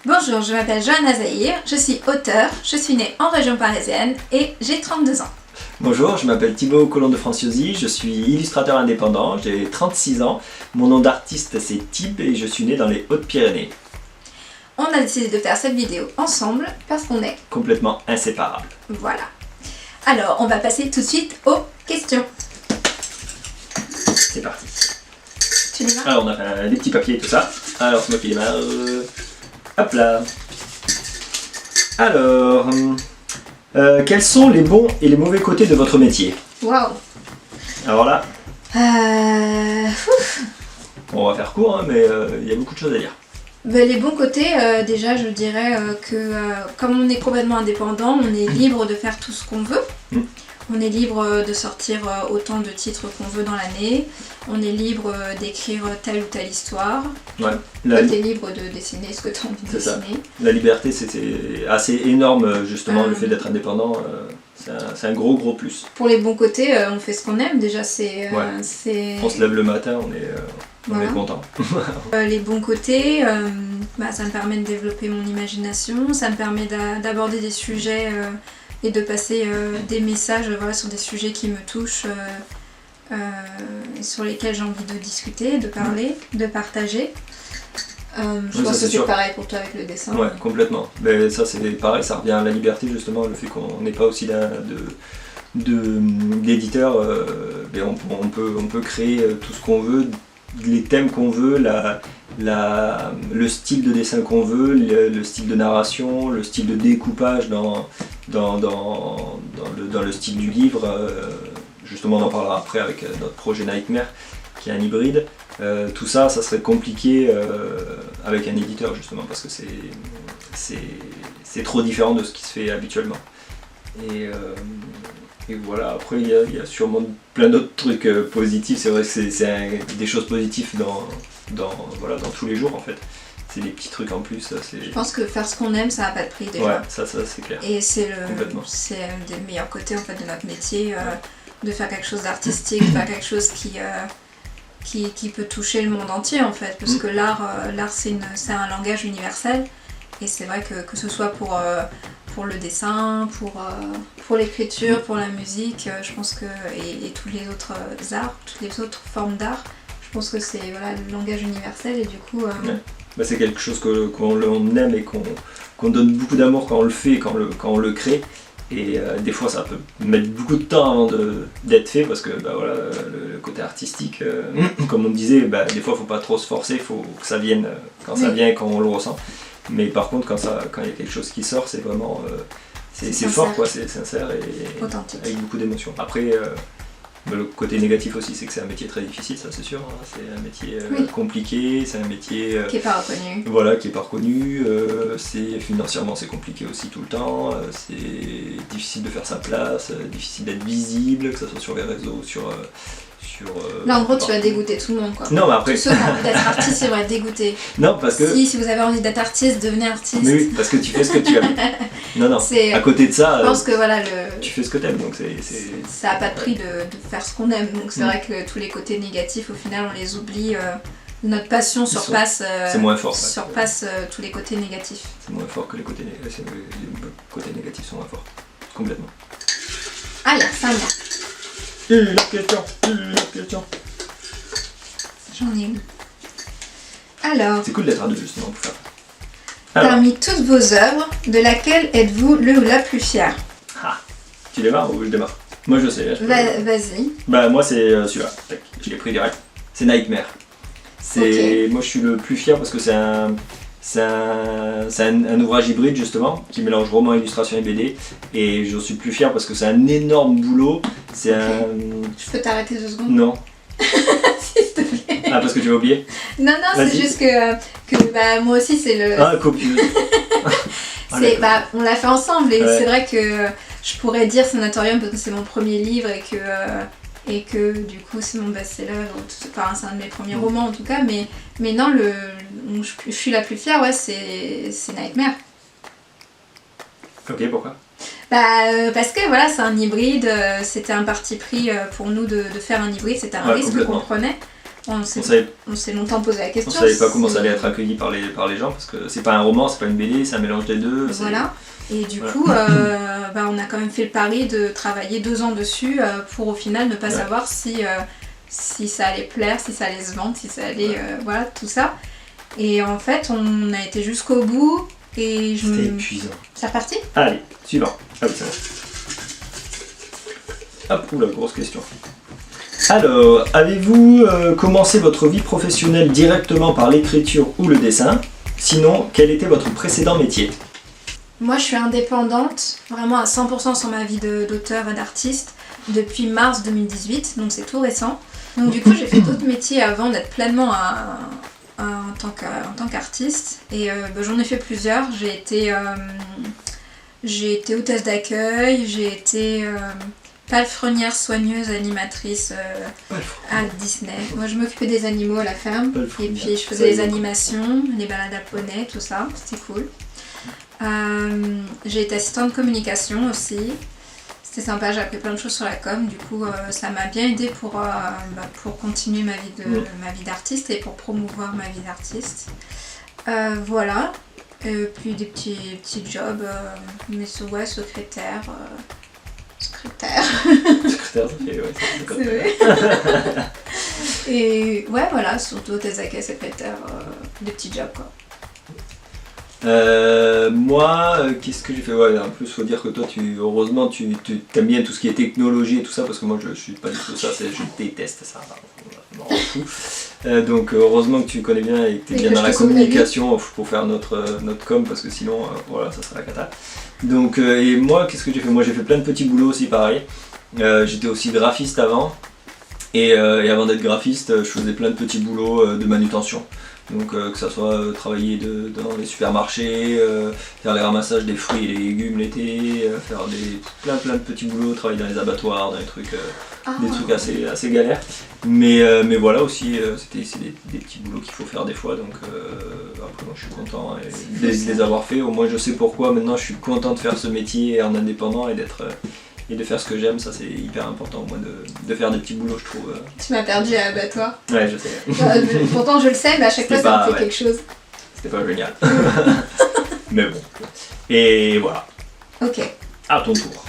Bonjour, je m'appelle Johanna Zahir, je suis auteure, je suis née en région parisienne et j'ai 32 ans. Bonjour, je m'appelle Thibaut Colomb de Franciosi, je suis illustrateur indépendant, j'ai 36 ans, mon nom d'artiste c'est Thib et je suis né dans les Hautes-Pyrénées. On a décidé de faire cette vidéo ensemble parce qu'on est Complètement inséparables. Voilà. Alors, on va passer tout de suite aux questions. C'est parti. Tu les as ? Alors on a fait des petits papiers et tout ça. Alors c'est moi qui démarre. Hop là. Alors, quels sont les bons et les mauvais côtés de votre métier? Waouh. Alors là, Ouf. on va faire court, hein, mais il y a beaucoup de choses à dire. Ben, les bons côtés, déjà je dirais que comme on est complètement indépendant, on est libre de faire tout ce qu'on veut. On est libre de sortir autant de titres qu'on veut dans l'année. On est libre d'écrire telle ou telle histoire. Ouais. Toi, t'es libre de dessiner ce que tu as envie de dessiner. La liberté, c'est assez énorme, justement, le fait d'être indépendant. C'est un gros plus. Pour les bons côtés, on fait ce qu'on aime. Déjà, c'est... On se lève le matin, on est content. Les bons côtés, ça me permet de développer mon imagination. Ça me permet d'aborder des sujets... et de passer des messages sur des sujets qui me touchent, sur lesquels j'ai envie de discuter, de parler, de partager. Je pense que c'est pareil pour toi avec le dessin. Ouais, complètement. Mais ça c'est pareil, ça revient à la liberté justement, le fait qu'on n'est pas aussi d'éditeur, on peut créer tout ce qu'on veut, les thèmes qu'on veut, le style de dessin qu'on veut, le style de narration, le style de découpage dans le style du livre. Justement on en parlera après avec notre projet Nightmare qui est un hybride. Tout ça serait compliqué avec un éditeur justement parce que c'est trop différent de ce qui se fait habituellement. Et voilà, après il y a sûrement plein d'autres trucs positifs. C'est vrai que c'est des choses positives dans tous les jours en fait. C'est des petits trucs en plus. Je pense que faire ce qu'on aime, ça n'a pas de prix déjà. Ouais, ça c'est clair. Et c'est un des meilleurs côtés en fait de notre métier, de faire quelque chose d'artistique, de faire quelque chose qui peut toucher le monde entier en fait. Parce que l'art c'est un langage universel. Et c'est vrai que ce soit pour le dessin, pour l'écriture, pour la musique, je pense que et tous les autres arts, toutes les autres formes d'art, je pense que c'est le langage universel et du coup... c'est quelque chose qu'on aime et qu'on donne beaucoup d'amour quand on le fait, quand on le crée. Et des fois ça peut mettre beaucoup de temps avant d'être fait parce que le côté artistique, comme on disait, des fois il faut pas trop se forcer, il faut que ça vienne quand ça vient et quand on le ressent. Mais par contre quand il y a quelque chose qui sort, c'est vraiment c'est fort quoi, c'est sincère et authentique. Avec beaucoup d'émotion. Après le côté négatif aussi, c'est que c'est un métier très difficile, ça c'est sûr. Hein. C'est un métier compliqué, c'est un métier qui n'est pas reconnu. Voilà, qui n'est pas reconnu. Financièrement, c'est compliqué aussi tout le temps. C'est difficile de faire sa place, difficile d'être visible, que ce soit sur les réseaux, sur là, en gros, tu vas dégoûter tout le monde, quoi. Non, mais après... Tous ceux qui ont envie d'être artistes, ils vont être dégoûtés. Non, parce que... Si vous avez envie d'être artiste, devenez artiste. Mais oui, parce que tu fais ce que tu aimes. Non. À côté de ça, je pense que tu fais ce que tu aimes, donc ça n'a pas de prix de faire ce qu'on aime. Donc c'est vrai que tous les côtés négatifs, au final, on les oublie. Notre passion surpasse, c'est moins fort, surpasse tous les côtés négatifs. C'est moins fort que les côtés négatifs. Les côtés négatifs sont moins forts. Complètement. Allez, ça moi. La question. J'en ai une. Alors. C'est cool d'être à deux justement pour faire. Parmi toutes vos œuvres, de laquelle êtes-vous le ou la plus fière? Tu démarres ou je démarre? Moi je sais. Vas-y. Moi c'est celui-là. Je l'ai pris direct. C'est Nightmare. Moi je suis le plus fier parce que c'est un ouvrage hybride justement qui mélange roman, illustration et BD et je suis plus fier parce que c'est un énorme boulot. Je peux t'arrêter 2 secondes? Non. S'il te plaît. Ah parce que tu vas oublier? Non, c'est juste que moi aussi c'est le... Ah, copieuse. On l'a fait ensemble et c'est vrai que je pourrais dire Sanatorium parce que c'est mon premier livre et que du coup c'est mon best-seller, enfin c'est un de mes premiers romans en tout cas, mais non, je suis la plus fière, c'est Nightmare. Ok, pourquoi? Parce que c'est un hybride, c'était un parti pris pour nous de faire un hybride, c'était un risque qu'on prenait. on s'est longtemps posé la question. On savait pas comment ça allait être accueilli par les gens, parce que c'est pas un roman, c'est pas une BD, c'est un mélange des deux. Voilà. Et du coup, on a quand même fait le pari de travailler 2 ans dessus pour au final ne pas savoir si ça allait plaire, si ça allait se vendre, si ça allait... voilà, tout ça. Et en fait, on a été jusqu'au bout et C'était épuisant. C'est reparti ? Allez, suivant. Ah oui, c'est bon. Hop, oula, grosse question. Alors, avez-vous commencé votre vie professionnelle directement par l'écriture ou le dessin ? Sinon, quel était votre précédent métier ? Moi, je suis indépendante, vraiment à 100% sur ma vie d'auteur et d'artiste, depuis mars 2018, donc c'est tout récent. Donc du coup, j'ai fait d'autres métiers avant d'être pleinement en tant qu'artiste. Et j'en ai fait plusieurs. J'ai été hôtesse d'accueil, j'ai été palefrenière, soigneuse, animatrice à Disney. Moi, je m'occupais des animaux à la ferme. Et puis, je faisais les animations, les balades à poney, tout ça. C'était cool. J'ai été assistante de communication aussi. C'était sympa, j'ai appris plein de choses sur la com. Du coup, ça m'a bien aidé pour continuer ma vie d'artiste et pour promouvoir ma vie d'artiste. Voilà. Puis des petits jobs, mais ouais, secrétaire. Secrétaire, ça fait, ouais, c'est vrai. Et ouais, voilà, surtout hôtesse d'accueil, secrétaire, des petits jobs quoi. Moi, qu'est-ce que j'ai fait ? Ouais, en plus, faut dire que toi, heureusement, tu aimes bien tout ce qui est technologie et tout ça, parce que moi, je suis pas du tout ça, je déteste ça. Je m'en fous. Donc, heureusement que tu connais bien et que tu es bien dans la communication pour faire notre com, parce que sinon, voilà, ça serait la cata. Donc, et moi, qu'est-ce que j'ai fait ? Moi, j'ai fait plein de petits boulots aussi, pareil. J'étais aussi graphiste avant, et avant d'être graphiste, je faisais plein de petits boulots de manutention. Donc que ça soit travailler dans les supermarchés, faire les ramassages des fruits et des légumes l'été, faire plein de petits boulots, travailler dans les abattoirs, dans les trucs, des trucs assez galères. Mais voilà aussi, c'est des petits boulots qu'il faut faire des fois, donc après moi je suis content de les avoir fait. Au moins je sais pourquoi maintenant je suis content de faire ce métier en indépendant et de faire ce que j'aime, ça c'est hyper important au moins de faire des petits boulots, je trouve. Tu m'as perdu à l'abattoir. Ouais, je sais. Pourtant je le sais, mais à chaque fois ça me fait quelque chose. C'était pas génial. Mais bon. Et voilà. Ok. À ton tour.